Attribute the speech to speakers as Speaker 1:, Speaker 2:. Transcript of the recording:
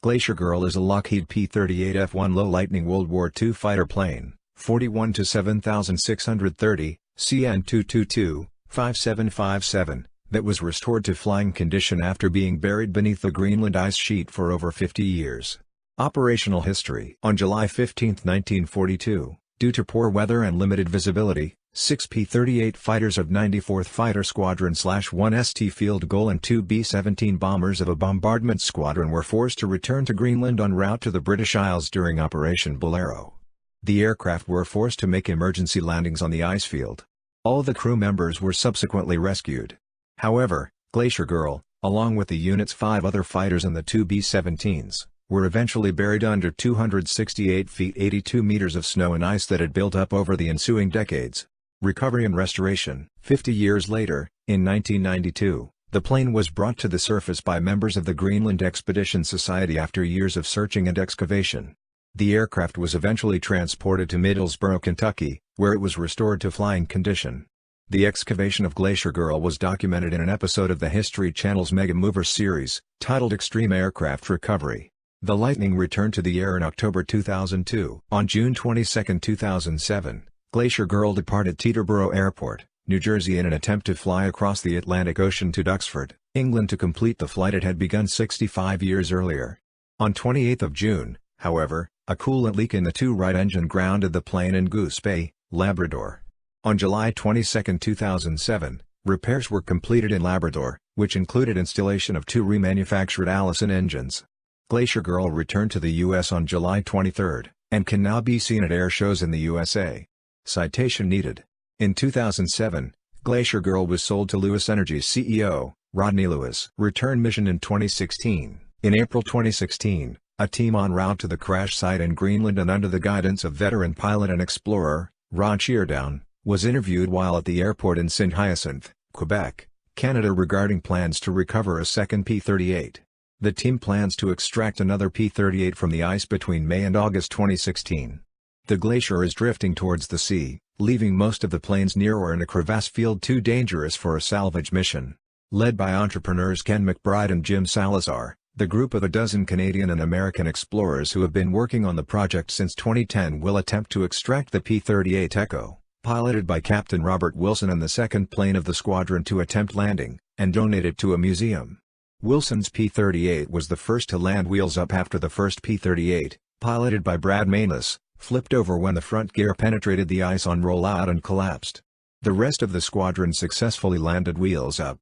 Speaker 1: Glacier Girl is a Lockheed P-38 F-1 low Lightning World War II fighter plane, 41 to 7630, CN222-5757, that was restored to flying condition after being buried beneath the Greenland ice sheet for over 50 years. Operational history. On July 15, 1942, due to poor weather and limited visibility, 6 P-38 fighters of 94th Fighter Squadron/1 St. Field Goal and 2 B-17 bombers of a bombardment squadron were forced to return to Greenland en route to the British Isles during Operation Bolero. The aircraft were forced to make emergency landings on the ice field. All the crew members were subsequently rescued. However, Glacier Girl, along with the unit's 5 other fighters and the 2 B-17s, were eventually buried under 268 feet 82 meters of snow and ice that had built up over the ensuing decades. Recovery and restoration. 50 years later, in 1992, the plane was brought to the surface by members of the Greenland Expedition Society after years of searching and excavation. The aircraft was eventually transported to Middlesboro, Kentucky, where it was restored to flying condition. The excavation of Glacier Girl was documented in an episode of the History Channel's Mega Movers series, titled Extreme Aircraft Recovery. The Lightning returned to the air in October 2002. On June 22, 2007, Glacier Girl departed Teterboro Airport, New Jersey in an attempt to fly across the Atlantic Ocean to Duxford, England to complete the flight it had begun 65 years earlier. On 28 June, however, a coolant leak in the two-right engine grounded the plane in Goose Bay, Labrador. On July 22, 2007, repairs were completed in Labrador, which included installation of 2 remanufactured Allison engines. Glacier Girl returned to the U.S. on July 23, and can now be seen at air shows in the USA. Citation needed. In 2007, Glacier Girl was sold to Lewis Energy's CEO, Rodney Lewis. Return mission in 2016. In April 2016, a team en route to the crash site in Greenland and under the guidance of veteran pilot and explorer, Rod Sheardown, was interviewed while at the airport in Saint-Hyacinthe, Quebec, Canada regarding plans to recover a second P-38. The team plans to extract another P-38 from the ice between May and August 2016. The Glacier is drifting towards the sea, leaving most of the planes near or in a crevasse field too dangerous for a salvage mission. Led by entrepreneurs Ken McBride and Jim Salazar, the group of a dozen Canadian and American explorers who have been working on the project since 2010 will attempt to extract the P-38 Echo, piloted by Captain Robert Wilson and the second plane of the squadron to attempt landing, and donate it to a museum. Wilson's P-38 was the first to land wheels up after the first P-38, piloted by Brad Manus, flipped over when the front gear penetrated the ice on rollout and collapsed. The rest of the squadron successfully landed wheels up.